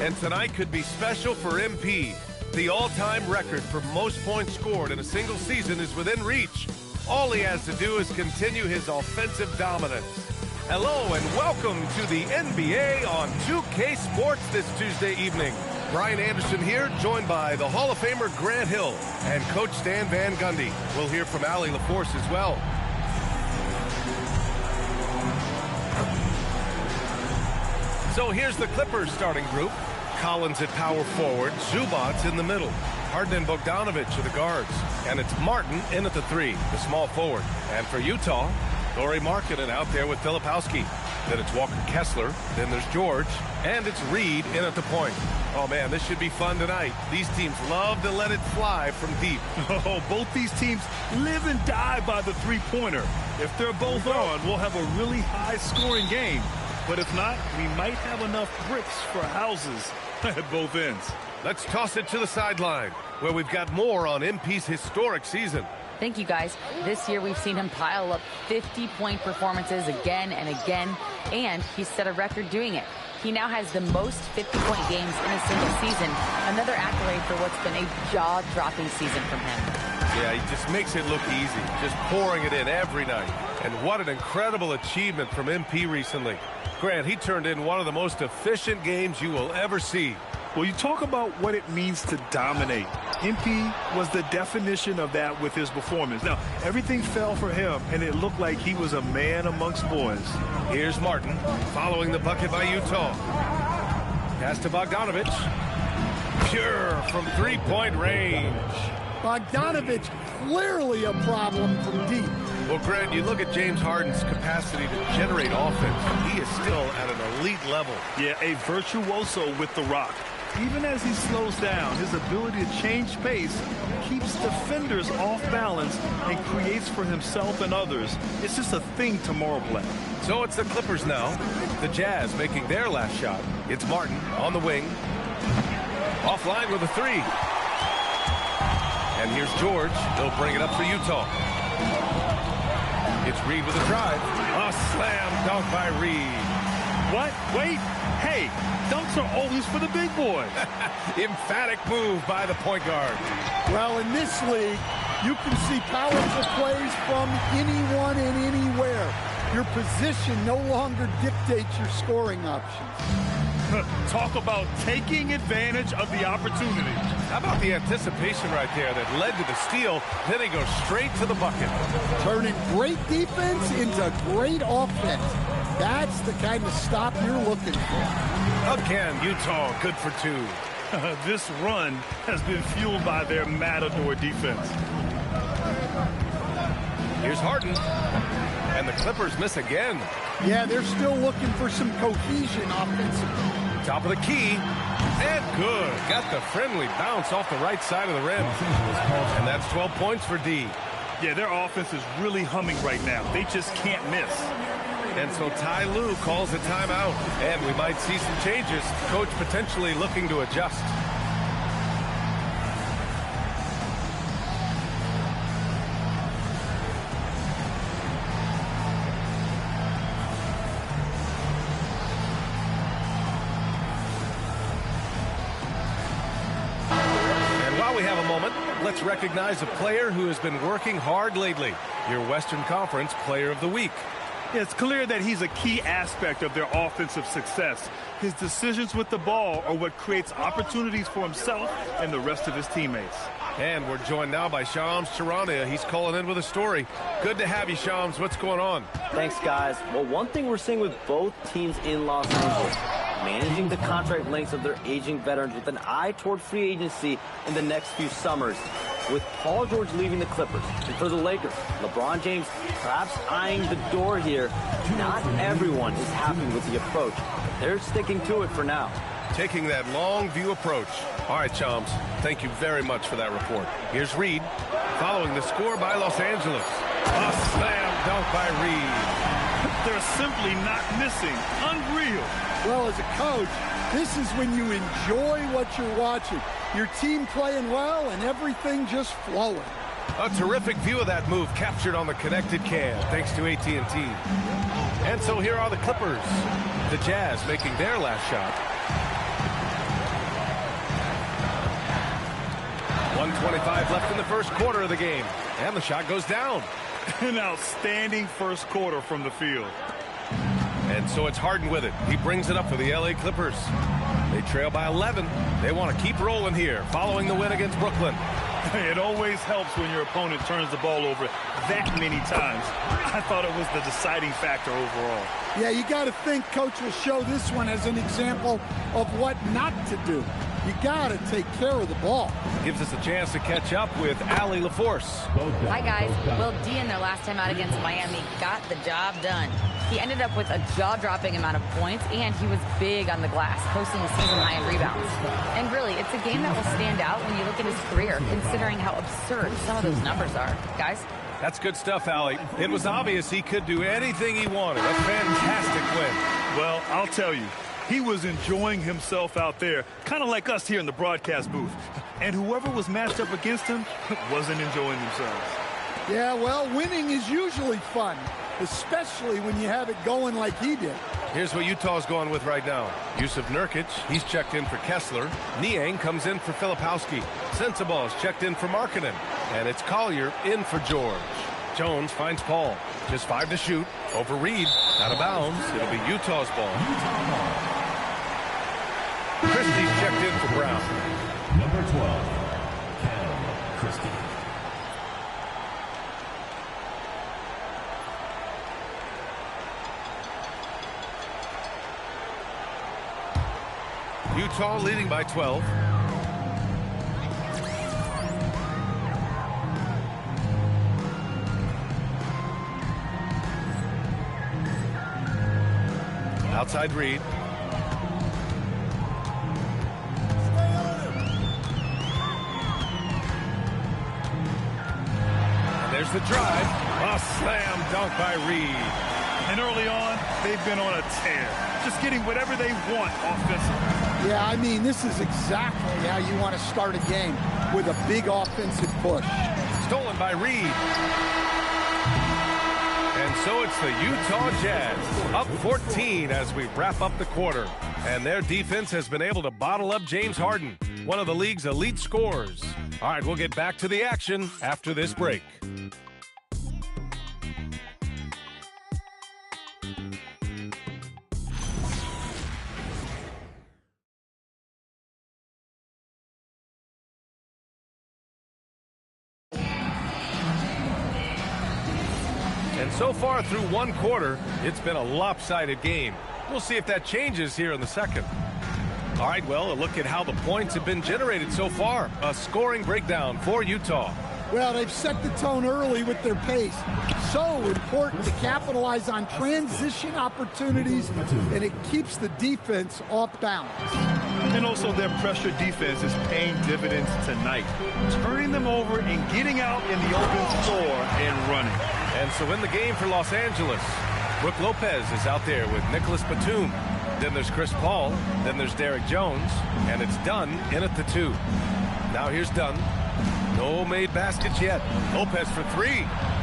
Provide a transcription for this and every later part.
And tonight could be special for MP. The all-time record for most points scored in a single season is within reach. All he has to do is continue his offensive dominance. Hello and welcome to the NBA on 2K Sports this Tuesday evening. Brian Anderson here, joined by the Hall of Famer Grant Hill and Coach Stan Van Gundy. We'll hear from Allie LaForce as well. So here's the Clippers starting group. Collins at power forward, Zubac in the middle, Harden and Bogdanovic are the guards, and it's Martin in at the 3, the small forward. And for Utah, Lauri Markkanen out there with Filipowski. Then it's Walker Kessler, then there's George, and it's Reed in at the point. Oh man, this should be fun tonight. These teams love to let it fly from deep. Oh, both these teams live and die by the three-pointer. If they're both on, we'll have a really high-scoring game. But if not, we might have enough bricks for houses at both ends. Let's toss it to the sideline, where we've got more on MP's historic season. Thank you, guys. This year, we've seen him pile up 50-point performances again and again, and he's set a record doing it. He now has the most 50-point games in a single season, another accolade for what's been a jaw-dropping season from him. Yeah, he just makes it look easy, just pouring it in every night. And what an incredible achievement from MP recently. Grant, he turned in one of the most efficient games you will ever see. Well, you talk about what it means to dominate. MP was the definition of that with his performance. Now, everything fell for him, and it looked like he was a man amongst boys. Here's Martin, following the bucket by Utah. Pass to Bogdanovic. Pure from three-point range. Bogdanovic clearly a problem from deep. Well, Grant, you look at James Harden's capacity to generate offense. He is still at an elite level. Yeah, a virtuoso with the rock. Even as he slows down, his ability to change pace keeps defenders off balance and creates for himself and others. It's just a thing tomorrow play. So it's the Clippers now. The Jazz making their last shot. It's Martin on the wing. Offline with a 3. And here's George. They'll bring it up for Utah. It's Reed with a drive. A slam dunk by Reed. What? Wait. Hey, dunks are always for the big boys. Emphatic move by the point guard. Well, in this league, you can see powerful plays from anyone and anywhere. Your position no longer dictates your scoring options. Talk about taking advantage of the opportunity. How about the anticipation right there that led to the steal, then he goes straight to the bucket. Turning great defense into great offense. That's the kind of stop you're looking for. Again, Utah good for 2. This run has been fueled by their matador defense. Here's Harden. And the Clippers miss again. Yeah, they're still looking for some cohesion offensively. Top of the key. And good. Got the friendly bounce off the right side of the rim. And that's 12 points for D. Yeah, their offense is really humming right now. They just can't miss. And so Ty Lue calls a timeout. And we might see some changes. Coach potentially looking to adjust. Let's recognize a player who has been working hard lately. Your Western Conference Player of the Week. It's clear that he's a key aspect of their offensive success. His decisions with the ball are what creates opportunities for himself and the rest of his teammates. And we're joined now by Shams Charania. He's calling in with a story. Good to have you, Shams. What's going on? Thanks, guys. Well, one thing we're seeing with both teams in Los Angeles, managing the contract lengths of their aging veterans with an eye toward free agency in the next few summers. With Paul George leaving the Clippers, and for the Lakers, LeBron James perhaps eyeing the door here, not everyone is happy with the approach. They're sticking to it for now. Taking that long view approach. All right, Shams, thank you very much for that report. Here's Reed, following the score by Los Angeles. A slam dunk by Reed. They're simply not missing. Unreal. Well, as a coach, this is when you enjoy what you're watching. Your team playing well and everything just flowing. A terrific view of that move captured on the connected cam, thanks to AT&T. And so here are the Clippers. The Jazz making their last shot. 1:25 left in the first quarter of the game. And the shot goes down. An outstanding first quarter from the field. And so it's Harden with it. He brings it up for the LA Clippers. They trail by 11. They want to keep rolling here following the win against Brooklyn. It always helps when your opponent turns the ball over that many times. I thought it was the deciding factor overall. Yeah, you got to think Coach will show this one as an example of what not to do. You got to take care of the ball. Gives us a chance to catch up with Allie LaForce. Hi, guys. Will D in their last time out against Miami got the job done. He ended up with a jaw-dropping amount of points, and he was big on the glass, posting a season high in rebounds. And really, it's a game that will stand out when you look at his career, considering how absurd some of those numbers are. Guys? That's good stuff, Allie. It was obvious he could do anything he wanted. A fantastic win. Well, I'll tell you, he was enjoying himself out there, kind of like us here in the broadcast booth. And whoever was matched up against him wasn't enjoying themselves. Yeah, well, winning is usually fun, especially when you have it going like he did. Here's what Utah's going with right now. Yusuf Nurkic, he's checked in for Kessler. Niang comes in for Filipowski. Sensabal's checked in for Markkanen. And it's Collier in for George. Jones finds Paul. Just 5 to shoot. Over Reed. Out of bounds. It'll be Utah's ball. Christie's checked in for Brown. Number 12, Cam Christie. Utah leading by 12. Outside Reed. And there's the drive. A slam dunk by Reed. And early on, they've been on a tear, just getting whatever they want offensively. Yeah, I mean, this is exactly how you want to start a game, with a big offensive push. Stolen by Reed. And so it's the Utah Jazz, up 14 as we wrap up the quarter. And their defense has been able to bottle up James Harden, one of the league's elite scorers. All right, we'll get back to the action after this break. And so far through one quarter, it's been a lopsided game. We'll see if that changes here in the second. All right, well, a look at how the points have been generated so far. A scoring breakdown for Utah. Well, they've set the tone early with their pace. So important to capitalize on transition opportunities, and it keeps the defense off balance. And also their pressure defense is paying dividends tonight, turning them over and getting out in the open floor and running. And so in the game for Los Angeles, Brook Lopez is out there with Nicholas Batum. Then there's Chris Paul. Then there's Derek Jones. And it's Dunn in at the 2. Now here's Dunn. No made baskets yet. Lopez for 3.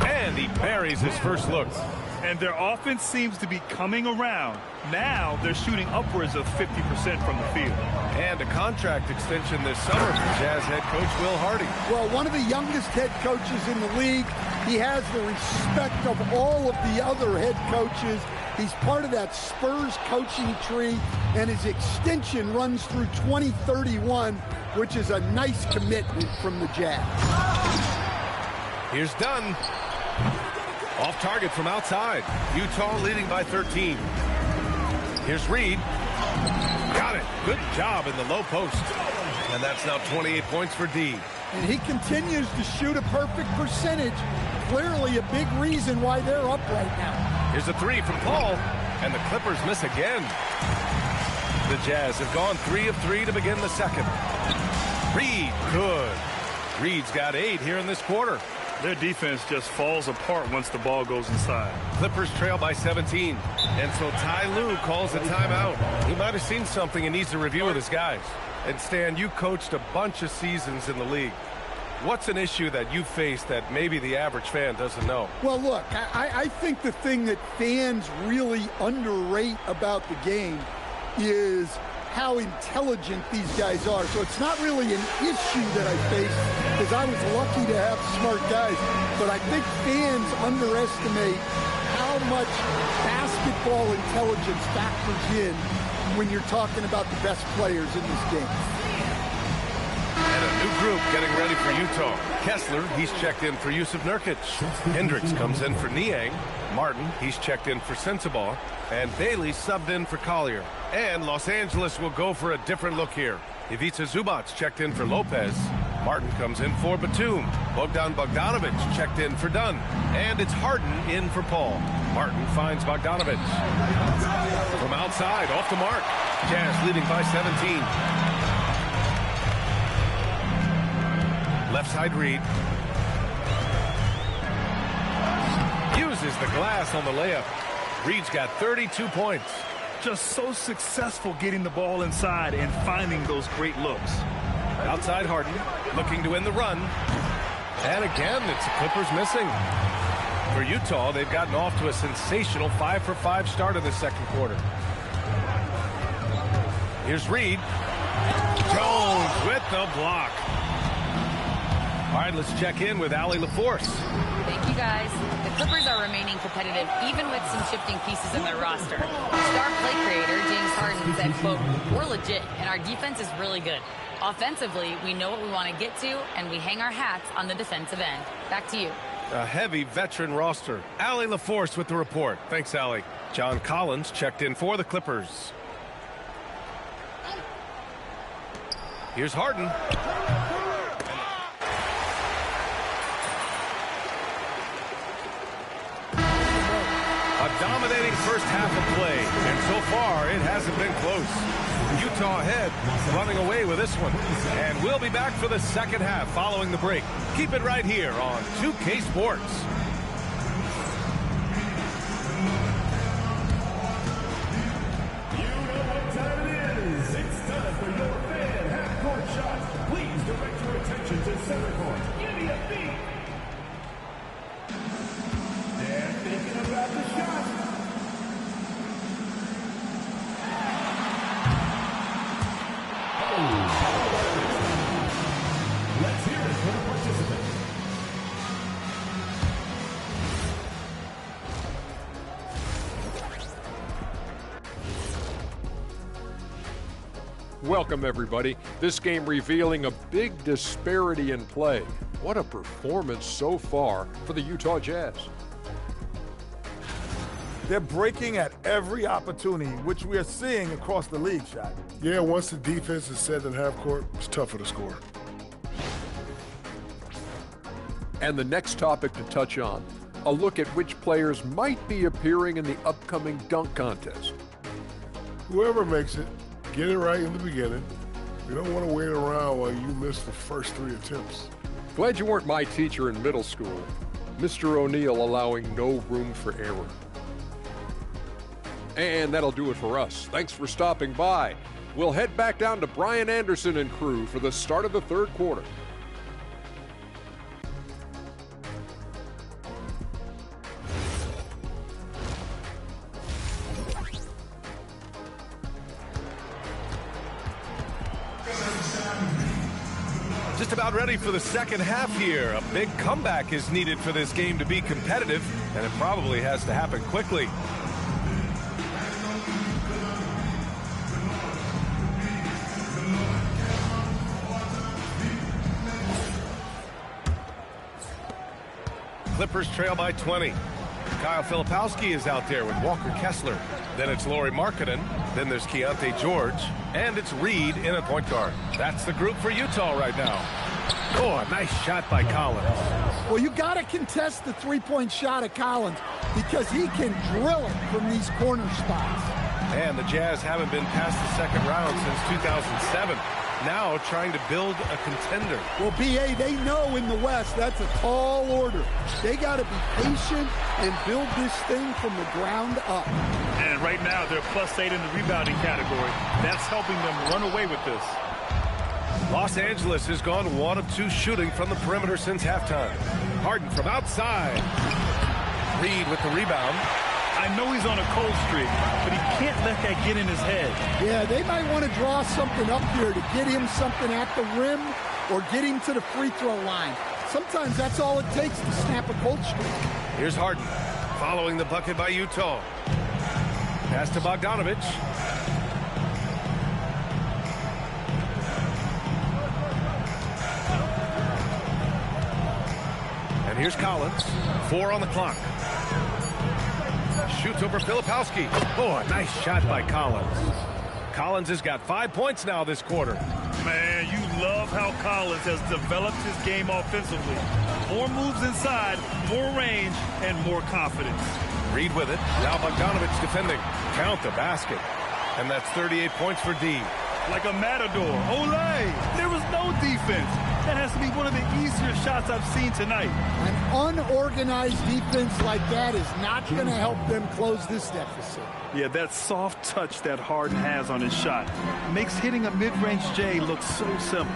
And he buries his first look. And their offense seems to be coming around. Now they're shooting upwards of 50% from the field. And a contract extension this summer for Jazz head coach Will Hardy. Well, one of the youngest head coaches in the league. He has the respect of all of the other head coaches. He's part of that Spurs coaching tree, and his extension runs through 2031, which is a nice commitment from the Jazz. Here's Dunn. Off target from outside. Utah leading by 13. Here's Reed. Got it. Good job in the low post. And that's now 28 points for D. And he continues to shoot a perfect percentage. Clearly a big reason why they're up right now. Here's a 3 from Paul. And the Clippers miss again. The Jazz have gone 3 of 3 to begin the second. Reed, good. Reed's got 8 here in this quarter. Their defense just falls apart once the ball goes inside. Clippers trail by 17. And so Ty Lue calls a timeout. He might have seen something and needs to review with his guys. And Stan, you coached a bunch of seasons in the league. What's an issue that you face that maybe the average fan doesn't know? Well, look, I think the thing that fans really underrate about the game is how intelligent these guys are. So it's not really an issue that I face because I was lucky to have smart guys. But I think fans underestimate how much basketball intelligence factors in when you're talking about the best players in this game. And a new group getting ready for Utah. Kessler, he's checked in for Yusuf Nurkic. Hendricks comes in for Niang. Martin, he's checked in for Sensabaugh. And Bailey subbed in for Collier. And Los Angeles will go for a different look here. Ivica Zubac checked in for Lopez. Martin comes in for Batum. Bogdan Bogdanovic checked in for Dunn. And it's Harden in for Paul. Martin finds Bogdanovic. From outside, off the mark. Jazz leading by 17. Left side Reed. Uses the glass on the layup. Reed's got 32 points. Just so successful getting the ball inside and finding those great looks. Outside Harden, looking to win the run. And again, it's the Clippers missing. For Utah, they've gotten off to a sensational 5-for-5 start in the second quarter. Here's Reed. Jones with the block. All right, let's check in with Allie LaForce. Thank you, guys. The Clippers are remaining competitive, even with some shifting pieces in their roster. Star play creator James Harden said, quote, "We're legit, and our defense is really good. Offensively, we know what we want to get to, and we hang our hats on the defensive end." Back to you. A heavy veteran roster. Allie LaForce with the report. Thanks, Allie. John Collins checked in for the Clippers. Here's Harden. A dominating first half of play, and so far it hasn't been close. Utah ahead, running away with this one. And we'll be back for the second half following the break. Keep it right here on 2K Sports. You know what time it is. It's time for your fan half-court shot. Please direct your attention to center court. Give me a beat. They're thinking about the shot. Let's hear it for the participants. Welcome, everybody. This game revealing a big disparity in play. What a performance so far for the Utah Jazz. They're breaking at every opportunity, which we are seeing across the league, Shaq. Yeah, once the defense is set in half court, it's tougher to score. And the next topic to touch on, a look at which players might be appearing in the upcoming dunk contest. Whoever makes it, get it right in the beginning. We don't want to wait around while you miss the first 3 attempts. Glad you weren't my teacher in middle school. Mr. O'Neal allowing no room for error. And that'll do it for us. Thanks for stopping by. We'll head back down to Brian Anderson and crew for the start of the third quarter. Just about ready for the second half here. A big comeback is needed for this game to be competitive, and it probably has to happen quickly. Clippers trail by 20. Kyle Filipowski is out there with Walker Kessler. Then it's Lauri Markkanen. Then there's Keontae George. And it's Reed in at point guard. That's the group for Utah right now. Oh, a nice shot by Collins. Well, you got to contest the three-point shot of Collins because he can drill it from these corner spots. And the Jazz haven't been past the second round since 2007. Now trying to build a contender. Well, B.A., they know in the West that's a tall order. They got to be patient and build this thing from the ground up. And right now, they're +8 in the rebounding category. That's helping them run away with this. Los Angeles has gone 1 of 2 shooting from the perimeter since halftime. Harden from outside. Reed with the rebound. I know he's on a cold streak, but he can't let that get in his head. Yeah, they might want to draw something up here to get him something at the rim or get him to the free throw line. Sometimes that's all it takes to snap a cold streak. Here's Harden following the bucket by Utah. Pass to Bogdanovich. And here's Collins. 4 on the clock. Shoots over Filipowski. Oh, a nice shot by Collins. Collins has got 5 points now this quarter. Man, you love how Collins has developed his game offensively. More moves inside, more range, and more confidence. Reed with it. Now Bogdanovich defending. Count the basket. And that's 38 points for D. Like a matador. Olay! There was no defense. That has to be one of the easier shots I've seen tonight. An unorganized defense like that is not going to help them close this deficit. Yeah, that soft touch that Harden has on his shot makes hitting a mid-range J look so simple.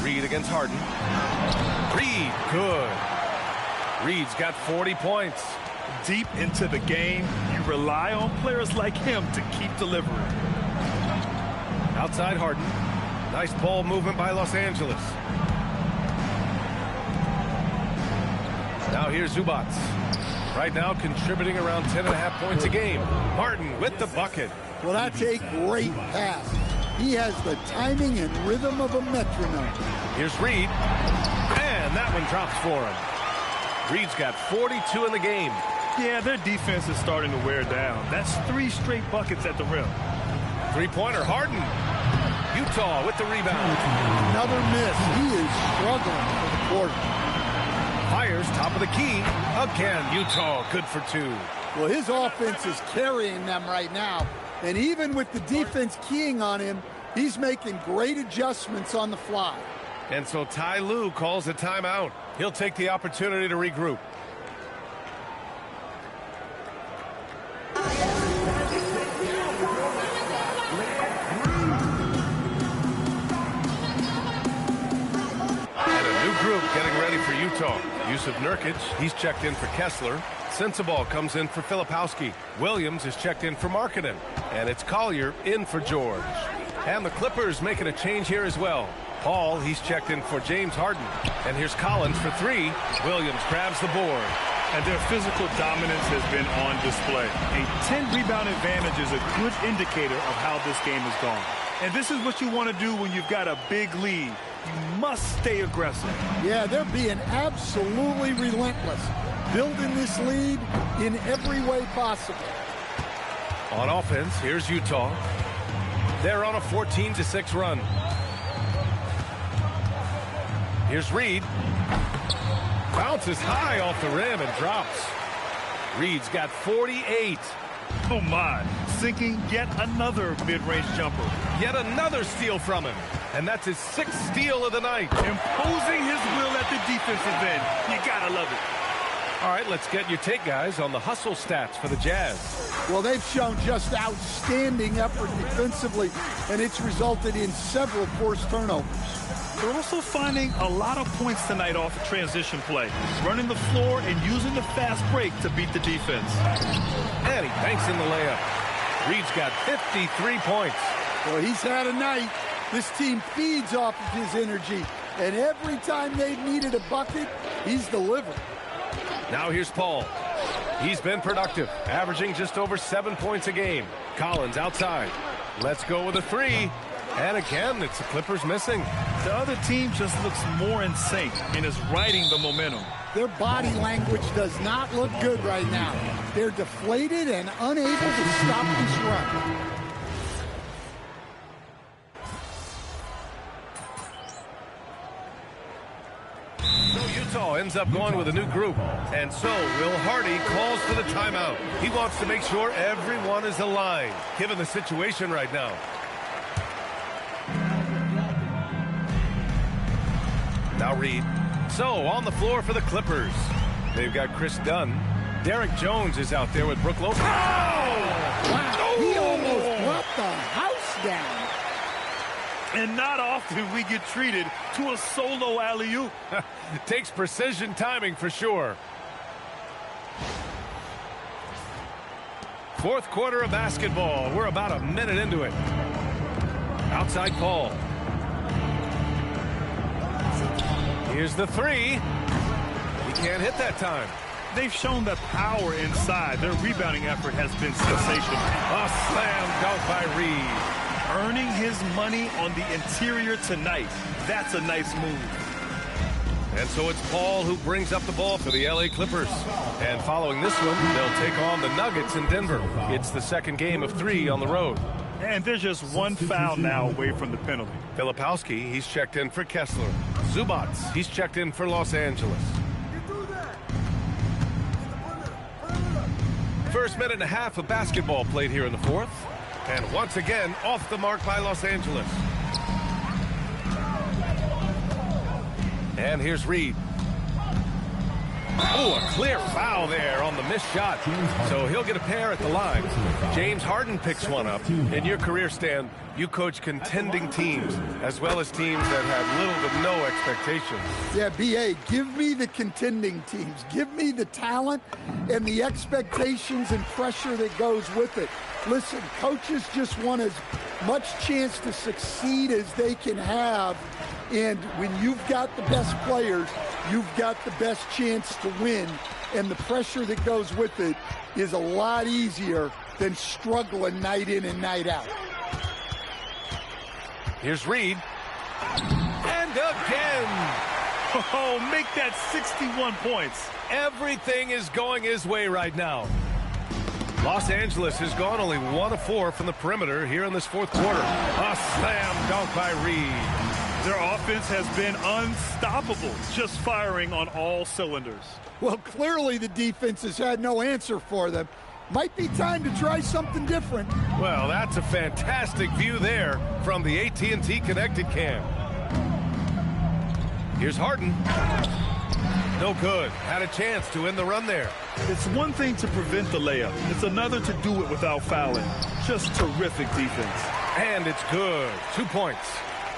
Reed against Harden. Reed, good. Reed's got 40 points. Deep into the game, you rely on players like him to keep delivering. Outside Harden. Nice ball movement by Los Angeles. Now here's Zubac. Right now contributing around 10.5 points a game. Martin with the bucket. Well, that's a great pass. He has the timing and rhythm of a metronome. Here's Reed. And that one drops for him. Reed's got 42 in the game. Yeah, their defense is starting to wear down. That's 3 straight buckets at the rim. Three-pointer, Harden. Utah with the rebound. Another miss. He is struggling for the quarter. Fires top of the key. Again, Utah good for 2. Well, his offense is carrying them right now. And even with the defense keying on him, he's making great adjustments on the fly. And so Ty Lue calls a timeout. He'll take the opportunity to regroup. Group getting ready for Utah. Yusuf Nurkic, he's checked in for Kessler. Sensabaugh comes in for Filipowski. Williams is checked in for Markkanen. And it's Collier in for George. And the Clippers making a change here as well. Paul, he's checked in for James Harden. And here's Collins for 3. Williams grabs the board. And their physical dominance has been on display. A 10-rebound advantage is a good indicator of how this game has gone. And this is what you want to do when you've got a big lead. You must stay aggressive. Yeah, they're being absolutely relentless, building this lead in every way possible. On offense, here's Utah. They're on a 14-6 run. Here's Reed. Bounces high off the rim and drops. Reed's got 48. Oh, my. Sinking yet another mid-range jumper. Yet another steal from him. And that's his 6th steal of the night. Imposing his will at the defensive end. You gotta love it. All right, let's get your take, guys, on the hustle stats for the Jazz. Well, they've shown just outstanding effort defensively, and it's resulted in several forced turnovers. They're also finding a lot of points tonight off of transition play, running the floor and using the fast break to beat the defense. And he banks in the layup. Reed's got 53 points. Well, he's had a night. This team feeds off of his energy, and every time they've needed a bucket, he's delivered. Now here's Paul. He's been productive, averaging just over 7 points a game. Collins outside. Let's go with a 3. And again, it's the Clippers missing. The other team just looks more in sync and is riding the momentum. Their body language does not look good right now. They're deflated and unable to stop this run. Utah ends up going with a new group. And so Will Hardy calls for the timeout. He wants to make sure everyone is aligned, given the situation right now. Now Reed. So on the floor for the Clippers. They've got Chris Dunn. Derek Jones is out there with Brook Lopez. Oh! Wow, he almost brought the house down. And not often we get treated to a solo alley-oop. Takes precision timing for sure. Fourth quarter of basketball. We're about a minute into it. Outside call. Here's the three. He can't hit that time. They've shown the power inside. Their rebounding effort has been sensational. A slam dunk by Reed. Earning his money on the interior tonight. That's a nice move. And so it's Paul who brings up the ball for the LA Clippers. And following this one, they'll take on the Nuggets in Denver. It's the second game of 3 on the road. And there's just one foul now away from the penalty. Filipowski, he's checked in for Kessler. Zubac, he's checked in for Los Angeles. First minute and a half of basketball played here in the fourth. And once again, off the mark by Los Angeles. And here's Reed. Oh, a clear foul there on the missed shot. So he'll get a pair at the line. James Harden picks one up. In your career, Stan, you coach contending teams as well as teams that have little to no expectations. Yeah, B.A., give me the contending teams. Give me the talent and the expectations and pressure that goes with it. Listen, coaches just want as much chance to succeed as they can have. And when you've got the best players, you've got the best chance to win. And the pressure that goes with it is a lot easier than struggling night in and night out. Here's Reed. And again. Oh, make that 61 points. Everything is going his way right now. Los Angeles has gone only 1 of 4 from the perimeter here in this fourth quarter. A slam dunk by Reed. Their offense has been unstoppable, just firing on all cylinders. Well, clearly the defense has had no answer for them. Might be time to try something different. Well, that's a fantastic view there from the AT&T Connected Cam. Here's Harden. No good. Had a chance to end the run there. It's one thing to prevent the layup. It's another to do it without fouling. Just terrific defense. And it's good. 2 points.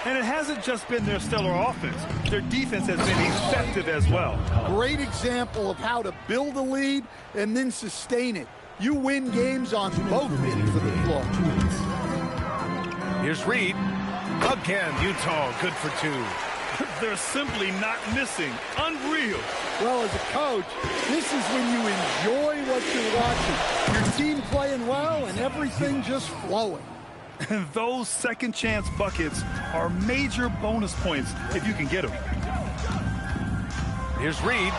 And it hasn't just been their stellar offense. Their defense has been effective as well. Great example of how to build a lead and then sustain it. You win games on both ends of the floor. Here's Reed. Again, Utah good for 2. They're simply not missing. Unreal. Well, as a coach, this is when you enjoy what you're watching. Your team playing well and everything just flowing. And those second chance buckets are major bonus points if you can get them. Here's Reed.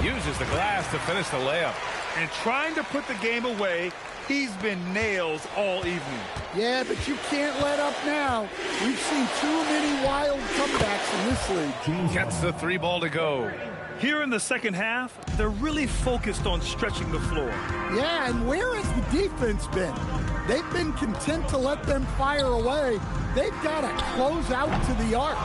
Uses the glass to finish the layup. And trying to put the game away, he's been nails all evening. Yeah, but you can't let up now. We've seen too many wild comebacks in this league. Gets the 3 ball to go. Here in the second half, they're really focused on stretching the floor. Yeah, and where has the defense been? They've been content to let them fire away. They've got to close out to the arc.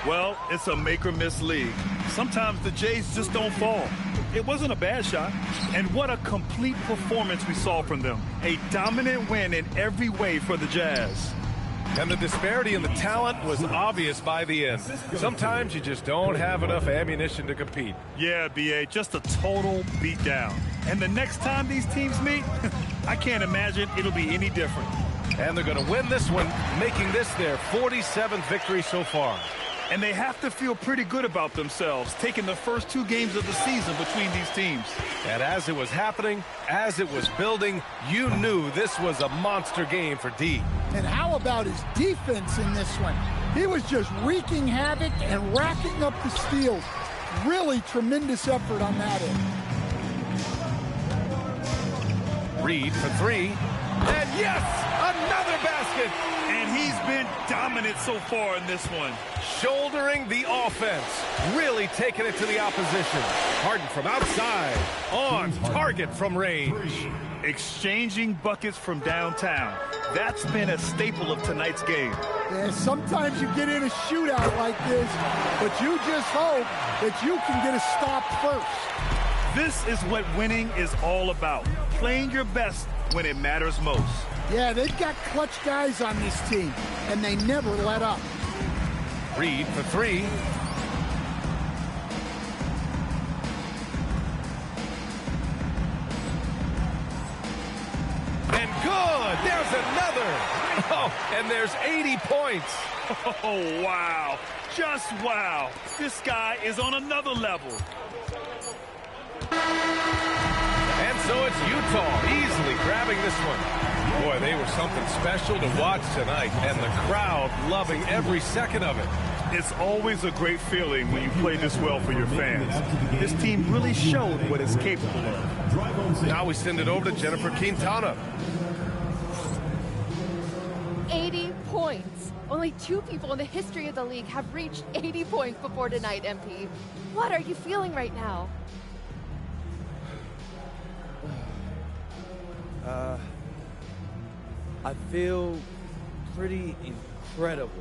Well, it's a make-or-miss league. Sometimes the Jays just don't fall. It wasn't a bad shot. And what a complete performance we saw from them. A dominant win in every way for the Jazz. And the disparity in the talent was obvious by the end. Sometimes you just don't have enough ammunition to compete. Yeah, B.A., just a total beatdown. And the next time these teams meet, I can't imagine it'll be any different. And they're going to win this one, making this their 47th victory so far. And they have to feel pretty good about themselves, taking the first 2 games of the season between these teams. And as it was happening, as it was building, you knew this was a monster game for D. And how about his defense in this one? He was just wreaking havoc and racking up the steals. Really tremendous effort on that end. Reed for 3. And yes, another basket. And he's been dominant so far in this one. Shouldering the offense, really taking it to the opposition. Harden from outside, on target from range. Exchanging buckets from downtown. That's been a staple of tonight's game. Yeah, sometimes you get in a shootout like this, but you just hope that you can get a stop first. This is what winning is all about. Playing your best when it matters most. Yeah, they've got clutch guys on this team, and they never let up. Reed for 3. There's another. Oh, and there's 80 points. Oh, wow. Just wow. This guy is on another level. And so it's Utah easily grabbing this one. Boy, they were something special to watch tonight, and the crowd loving every second of it. It's always a great feeling when you play this well for your fans. This team really showed what it's capable of. Now we send it over to Jennifer Quintana. 80 points. Only 2 people in the history of the league have reached 80 points before tonight, MP. What are you feeling right now? I feel pretty incredible.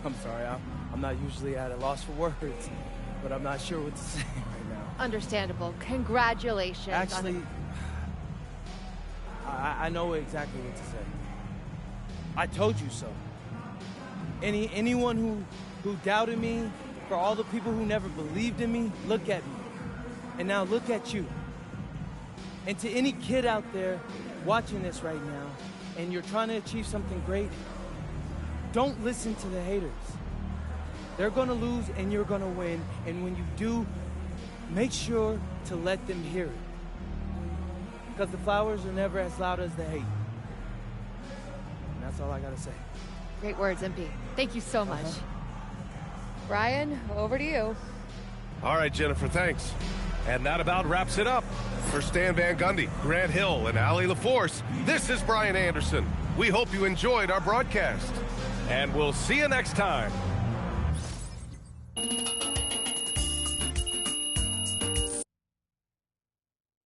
I'm sorry, I'm not usually at a loss for words, but I'm not sure what to say right now. Understandable. Congratulations. Actually, I know exactly what to say. I told you so. Anyone who doubted me, for all the people who never believed in me, look at me. And now look at you. And to any kid out there watching this right now, and you're trying to achieve something great, don't listen to the haters. They're gonna lose and you're gonna win. And when you do, make sure to let them hear it. Because the flowers are never as loud as the hate. And that's all I gotta say. Great words, MP. Thank you so much. Brian, over to you. All right, Jennifer, thanks. And that about wraps it up. For Stan Van Gundy, Grant Hill, and Allie LaForce, this is Brian Anderson. We hope you enjoyed our broadcast. And we'll see you next time.